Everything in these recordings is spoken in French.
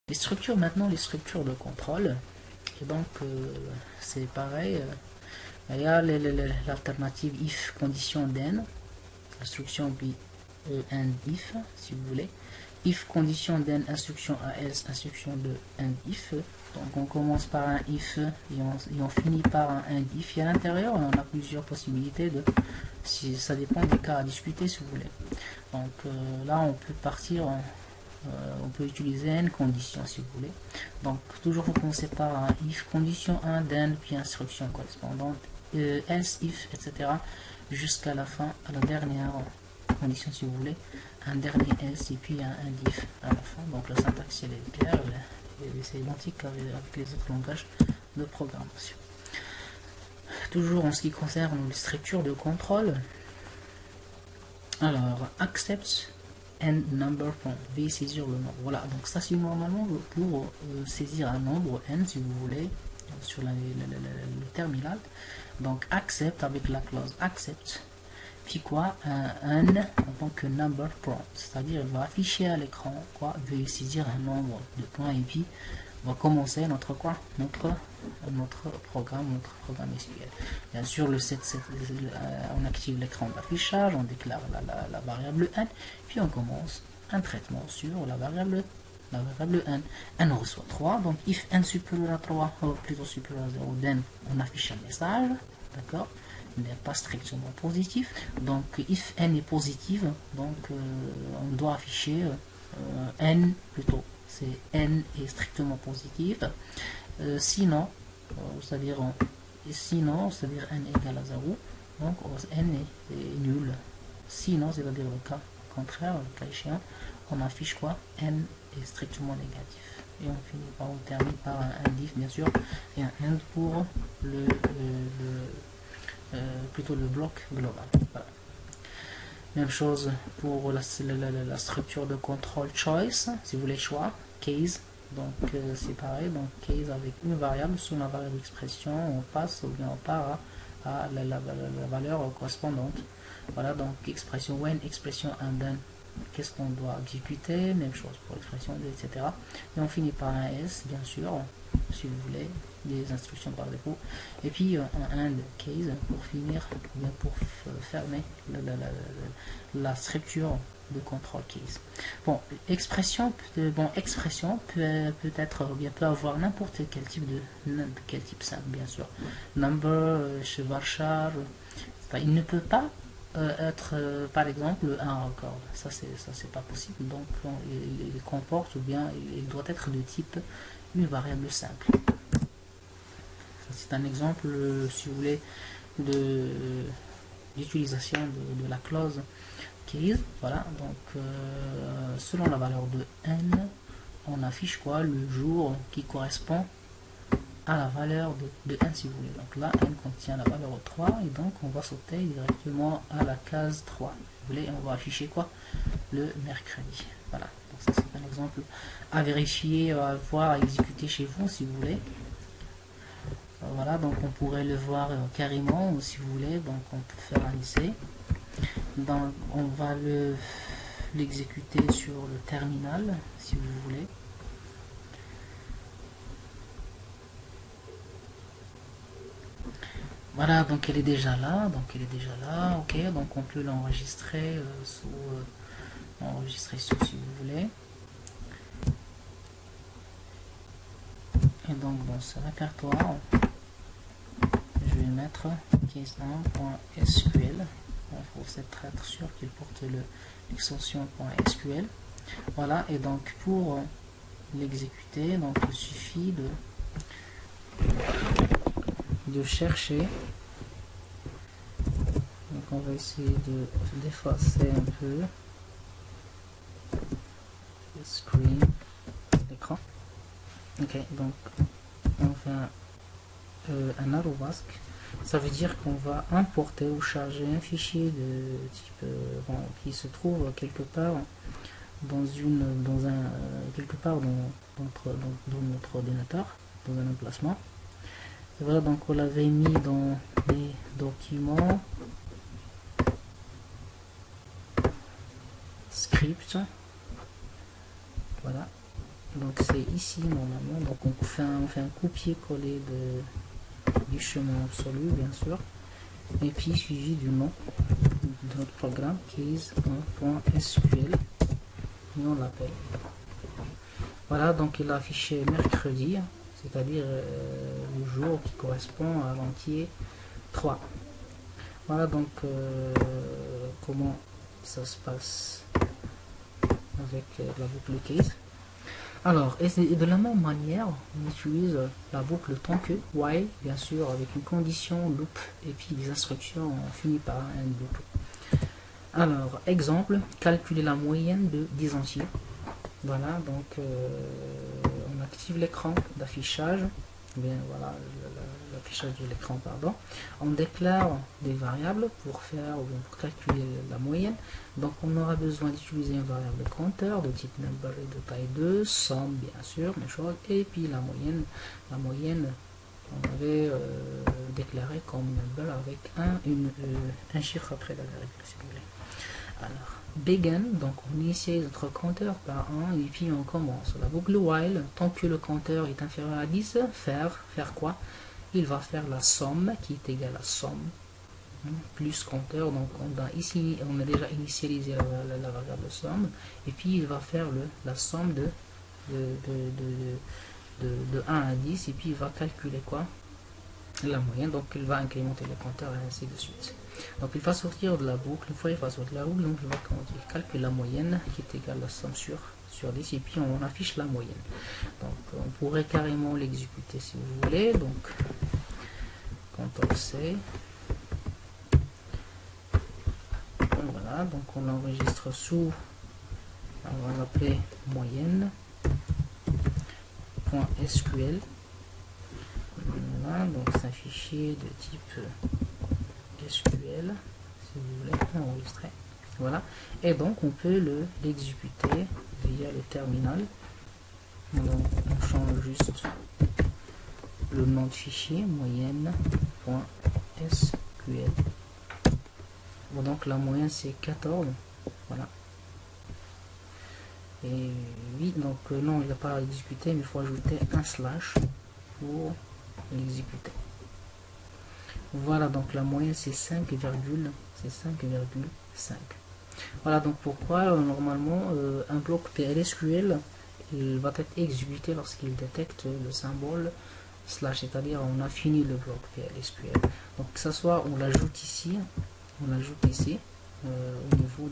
Les structures maintenant, les structures de contrôle. Et donc, c'est pareil. Il y a l'alternative if condition then, instruction puis and if, si vous voulez. If condition then, instruction à else, instruction de and if. Donc, on commence par un if et on finit par un and if. Et à l'intérieur, on a plusieurs possibilités de. Si, ça dépend des cas à discuter, si vous voulez. Donc, là, on peut partir en. On peut utiliser une condition si vous voulez. Donc toujours vous commencez par un if, condition 1, then, puis instruction correspondante, else, if, etc. jusqu'à la fin, à la dernière condition si vous voulez, un dernier else et puis un if à la fin. Donc la syntaxe elle est claire, c'est identique avec les autres langages de programmation. Toujours en ce qui concerne les structures de contrôle, alors accept and number point, veuillez saisir le nombre. Voilà, donc ça c'est normalement pour saisir un nombre n si vous voulez sur le terminal. Donc accept avec la clause accept, puis quoi, un n en tant que number point, c'est-à-dire il va afficher à l'écran quoi, veuillez saisir un nombre de points et puis on va commencer notre quoi, notre programme SQL. Bien sûr, on active l'écran d'affichage, on déclare la variable n, puis on commence un traitement sur la variable n. N reçoit 3, donc if n supérieur à 3, ou plutôt supérieur à 0, then on affiche un message, d'accord, il n'est pas strictement positif. Donc if n est positif, donc on doit afficher n plutôt. C'est n est strictement positif. Sinon, c'est-à-dire n égale à 0, donc n est nul. Sinon, c'est-à-dire le cas contraire, le cas échéant, on affiche quoi, n est strictement négatif. Et on termine par un if bien sûr, et un end pour plutôt le bloc global. Voilà. Même chose pour la structure de contrôle choice, si vous voulez choix, case, donc c'est pareil, donc case avec une variable, sur la variable expression, on passe ou bien on part à la valeur correspondante. Voilà, donc expression when, expression and then, qu'est-ce qu'on doit exécuter, même chose pour l'expression etc. Et on finit par un S, bien sûr, si vous voulez, des instructions par défaut, et puis un and case pour finir, bien pour fermer la structure de contrôle case. Bon, expression peut être, bien peut avoir n'importe quel type simple, bien sûr. Number, varchar, il ne peut pas être par exemple un record, ça c'est pas possible, donc il comporte ou bien il doit être de type une variable simple. C'est un exemple, si vous voulez, d'utilisation de la clause case. Voilà, donc selon la valeur de n, on affiche quoi, le jour qui correspond à la valeur de n si vous voulez. Donc là, n contient la valeur 3 et donc on va sauter directement à la case 3. Vous voulez, on va afficher quoi, le mercredi. Voilà, donc ça c'est un exemple à vérifier, à voir, à exécuter chez vous si vous voulez. Voilà, donc on pourrait le voir carrément si vous voulez, donc on peut faire un essai. Donc on va l'exécuter sur le terminal si vous voulez. Voilà, donc elle est déjà là, ok, donc on peut l'enregistrer enregistrer sous si vous voulez. Et donc dans ce répertoire, je vais mettre case1.sql. Il faut être sûr qu'il porte l'extension .sql. Voilà, et donc pour l'exécuter, donc il suffit de chercher. Donc on va essayer d'effacer un peu le screen, l'écran. Ok, donc on fait un arrobasque. Ça veut dire qu'on va importer ou charger un fichier de type qui se trouve quelque part quelque part dans notre ordinateur, dans un emplacement. Et voilà, donc on l'avait mis dans les documents, script, voilà, Donc c'est ici normalement, donc on fait un copier-coller du chemin absolu bien sûr, et puis suivi du nom de notre programme qui est .sql et on l'appelle. Voilà, donc il a affiché mercredi, c'est-à-dire le jour qui correspond à l'entier 3. Voilà donc comment ça se passe avec la boucle case. Alors, et de la même manière, on utilise la boucle tant que while, bien sûr, avec une condition loop et puis des instructions finies par un loop. Alors, exemple, calculer la moyenne de 10 entiers. Voilà, donc on active l'écran d'affichage, bien voilà, l'affichage de l'écran, pardon. On déclare des variables pour calculer la moyenne. Donc on aura besoin d'utiliser une variable compteur de type number et de taille 2, somme bien sûr, même chose, et puis la moyenne on avait déclaré comme number avec un chiffre après la virgule si vous voulez. Alors, begin, donc on initie notre compteur par 1 et puis on commence. La boucle while, tant que le compteur est inférieur à 10, faire quoi? Il va faire la somme qui est égale à somme plus compteur. Donc ici on a déjà initialisé la variable somme et puis il va faire la somme de 1 à 10 et puis il va calculer quoi? La moyenne, donc il va incrémenter le compteur et ainsi de suite. Donc il va sortir de la boucle, une fois il va sortir de la boucle, donc il va calculer la moyenne qui est égale à la somme sur 10 et puis on affiche la moyenne. Donc on pourrait carrément l'exécuter si vous voulez, donc CTRL-C. Voilà, donc on l'enregistre sous, on va l'appeler moyenne.sql. Voilà, donc c'est un fichier de type SQL, si vous voulez enregistrer. Voilà, et donc on peut l'exécuter via le terminal. Donc on change juste le nom de fichier moyenne.sql. Bon, donc la moyenne c'est 14. Voilà. Et oui, donc non, il n'a pas à exécuter, mais il faut ajouter un slash pour l'exécuter. Voilà, donc la moyenne c'est 5,5. Voilà, donc pourquoi normalement un bloc PLSQL il va être exécuté lorsqu'il détecte le symbole slash, c'est-à-dire on a fini le bloc PLSQL. Donc que ce soit on l'ajoute ici au niveau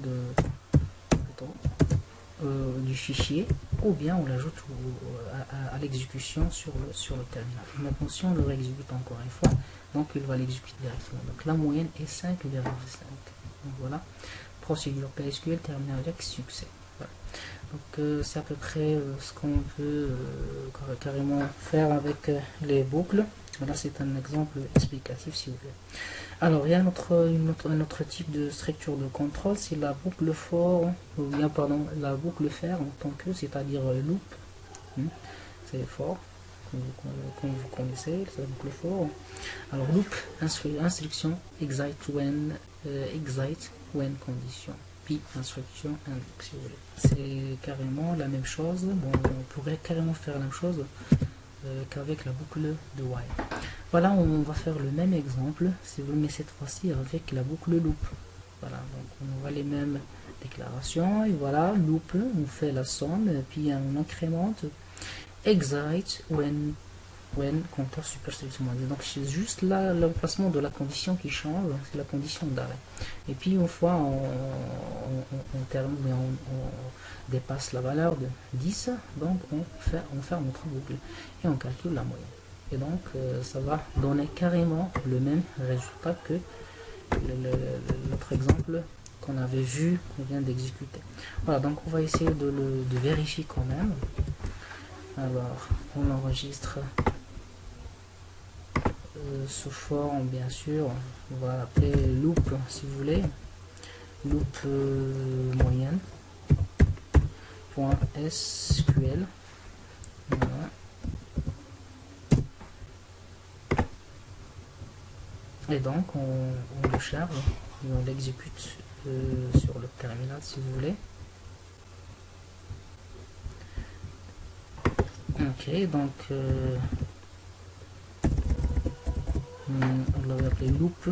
du fichier, ou bien on l'ajoute à l'exécution sur le terminal. Maintenant si on le réexécute encore une fois, donc il va l'exécuter directement. Donc la moyenne est 5,5. Donc voilà, procédure PSQL terminée avec succès. Voilà. Donc c'est à peu près ce qu'on peut carrément faire avec les boucles. Voilà, c'est un exemple explicatif si vous voulez. Alors il y a un autre type de structure de contrôle, c'est la boucle for, ou bien pardon, la boucle faire en tant que, c'est-à-dire loop. C'est for, comme vous connaissez, c'est la boucle for. Alors loop, instruction excite when condition, puis instruction and, si vous voulez. C'est carrément la même chose. Bon, on pourrait carrément faire la même chose qu'avec la boucle de while. Voilà, on va faire le même exemple, si vous voulez, mais cette fois-ci avec la boucle loop. Voilà, donc on voit les mêmes déclarations, et voilà, loop, on fait la somme, et puis on incrémente excite when compteur superscript moins 10. Donc c'est juste là le placement de la condition qui change, c'est la condition d'arrêt. Et puis une fois on dépasse la valeur de 10, donc on ferme notre boucle et on calcule la moyenne. Et donc ça va donner carrément le même résultat que l'autre exemple qu'on avait vu, qu'on vient d'exécuter. Voilà, donc on va essayer de vérifier quand même. Alors on enregistre sous forme, bien sûr, on va l'appeler loop si vous voulez, loop moyenne .sql. Voilà. Et donc on le charge et on l'exécute sur le terminal si vous voulez. Ok, donc on l'avait appelé loop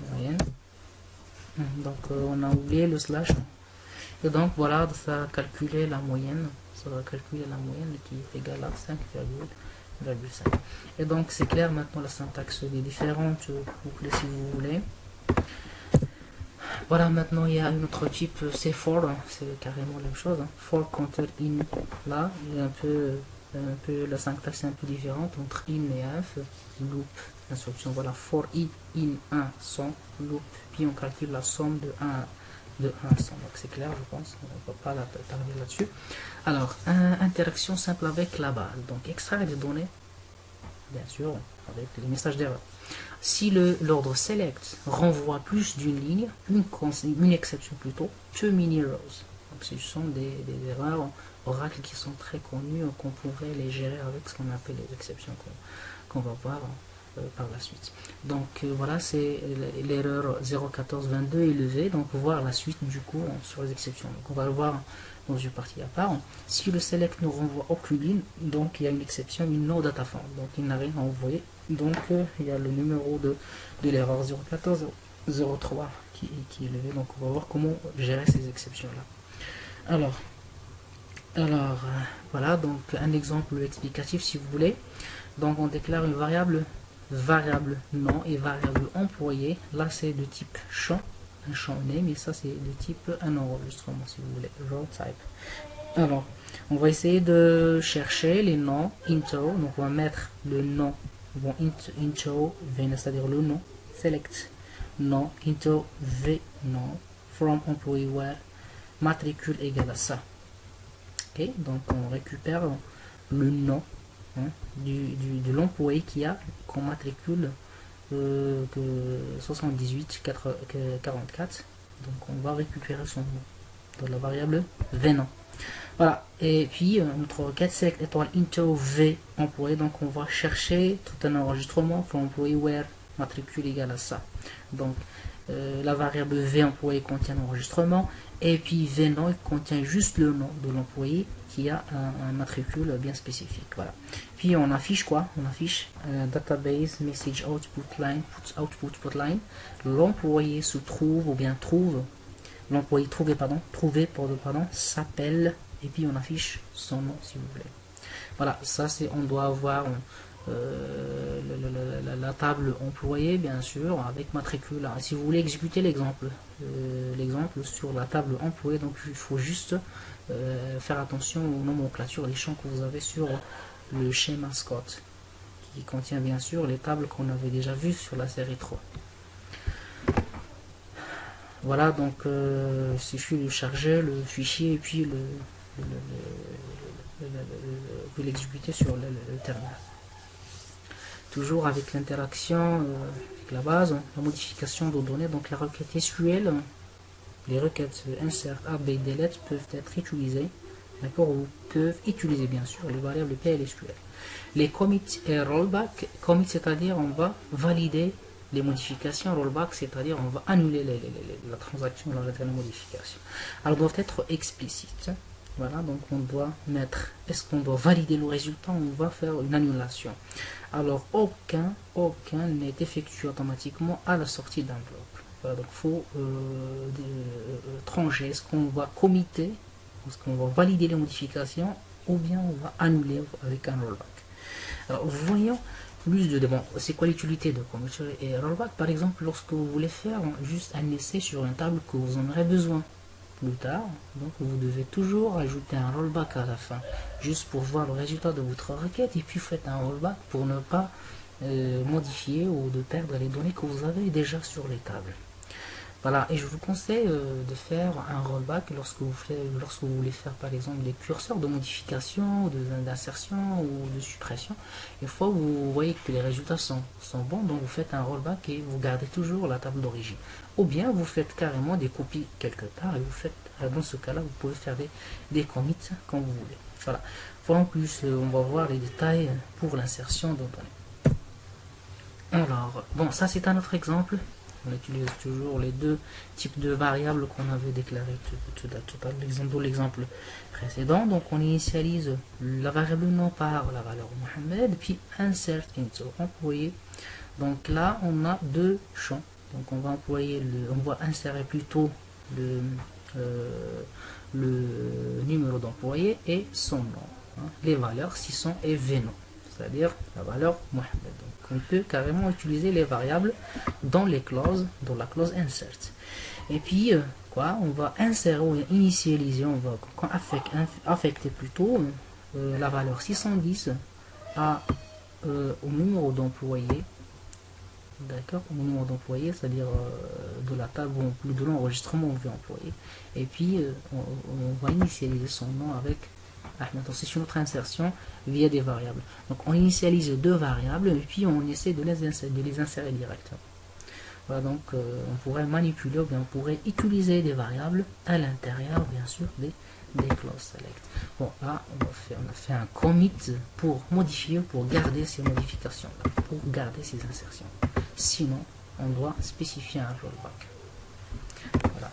moyenne. Donc on a oublié le slash. Et donc voilà, ça va calculer la moyenne. Ça va calculer la moyenne qui est égale à 5,5. Et donc c'est clair maintenant la syntaxe des différentes boucles si vous voulez. Voilà, maintenant il y a un autre type, c'est for, hein, c'est carrément la même chose. Hein. For counter in, là, il y a un peu la syntaxe est un peu différente entre in et f, loop, instruction, voilà, for i, in 1, 100, loop, puis on calcule la somme de 1 à 100. Donc c'est clair, je pense, on ne va pas tarder là-dessus. Alors, interaction simple avec la base, donc extraire les données, bien sûr, avec les messages d'erreur. Si l'ordre select renvoie plus d'une ligne, une exception plutôt, que mini-rows. Donc ce sont des erreurs oracles qui sont très connues, qu'on pourrait les gérer avec ce qu'on appelle les exceptions qu'on va voir par la suite. Donc voilà, c'est l'erreur 0.14.22 élevée, donc voir la suite du coup sur les exceptions. Donc on va le voir dans une partie à part. Si le select ne renvoie aucune ligne, donc il y a une exception, une no data found, donc il n'a rien à envoyer. Donc il y a le numéro de l'erreur 0.14.03 qui est élevé. Donc on va voir comment gérer ces exceptions là. Alors voilà, donc un exemple explicatif si vous voulez. Donc on déclare une variable nom et variable employé. Là c'est de type champ, un champ name, et ça c'est de type un enregistrement si vous voulez, row type. Alors on va essayer de chercher les noms intro, donc on va mettre le nom, bon, intro v, c'est-à-dire le nom, select nom, intro v nom, from employee where matricule égale à ça. Ok, donc on récupère le nom, hein, de l'employé qui a comme matricule 7844. Donc on va récupérer son nom dans la variable vnom. Voilà, et puis notre requête select étoile into v employé, donc on va chercher tout un enregistrement for employee where matricule égale à ça. Donc la variable v employé contient l'enregistrement, et puis vnom contient juste le nom de l'employé qui a un matricule bien spécifique. Voilà. Puis on affiche quoi? On affiche database message output line. L'employé se trouve ou bien trouve, l'employé trouvé s'appelle, et puis on affiche son nom si vous voulez. Voilà, ça c'est, on doit avoir la table employée bien sûr avec matricule. Alors, si vous voulez exécuter l'exemple sur la table employée, donc il faut juste faire attention aux nomenclatures, les champs que vous avez sur le schéma Scott, qui contient bien sûr les tables qu'on avait déjà vues sur la série 3. Voilà, donc il suffit de charger le fichier et puis vous l'exécutez sur le terminal. Toujours avec l'interaction avec la base, la modification de données, donc la requête SQL, les requêtes insert, update, delete peuvent être utilisées, d'accord, ou peuvent utiliser bien sûr les variables PLSQL. Les commits et rollback, commit c'est-à-dire on va valider les modifications, rollback c'est-à-dire on va annuler la transaction dans la modification. Alors doivent être explicites. Voilà, donc on doit mettre, est-ce qu'on doit valider le résultat ou on va faire une annulation? Alors aucun n'est effectué automatiquement à la sortie d'un bloc. Voilà, donc il faut trancher, est-ce qu'on va committer, est-ce qu'on va valider les modifications ou bien on va annuler avec un rollback. Alors voyons plus de bon, c'est quoi l'utilité de commit et rollback? Par exemple, lorsque vous voulez faire juste un essai sur une table que vous en aurez besoin plus tard, donc vous devez toujours ajouter un rollback à la fin, juste pour voir le résultat de votre requête, et puis faites un rollback pour ne pas modifier ou de perdre les données que vous avez déjà sur les tables. Voilà, et je vous conseille de faire un rollback lorsque vous voulez faire par exemple des curseurs de modification, d'insertion ou de suppression. Une fois vous voyez que les résultats sont bons, donc vous faites un rollback et vous gardez toujours la table d'origine. Ou bien vous faites carrément des copies quelque part et vous faites, dans ce cas-là, vous pouvez faire des commits quand vous voulez. Voilà. En plus, on va voir les détails pour l'insertion de données. Alors, bon, ça c'est un autre exemple. On utilise toujours les deux types de variables qu'on avait déclarées tout à l'exemple précédent. Donc on initialise la variable nom par la valeur Mohamed, puis insert into employé. Donc là on a deux champs. Donc on va insérer plutôt le numéro d'employé et son nom, hein, les valeurs 600 et V-nom, c'est-à-dire la valeur Mohamed. Donc on peut carrément utiliser les variables dans les clauses, dans la clause insert. Et puis on va insérer ou initialiser, on va affecter plutôt la valeur 610 au numéro d'employé. D'accord, au numéro d'employé, c'est-à-dire de la table ou de l'enregistrement vu employé. Et puis on va initialiser son nom avec Ahmed. C'est une autre insertion via des variables. Donc on initialise deux variables et puis on essaie de les insérer directement. Voilà, donc on pourrait manipuler, ou bien on pourrait utiliser des variables à l'intérieur, bien sûr, des clauses select. Bon, là on a fait un commit pour modifier, pour garder ces modifications là, pour garder ces insertions. Sinon on doit spécifier un rollback. Voilà.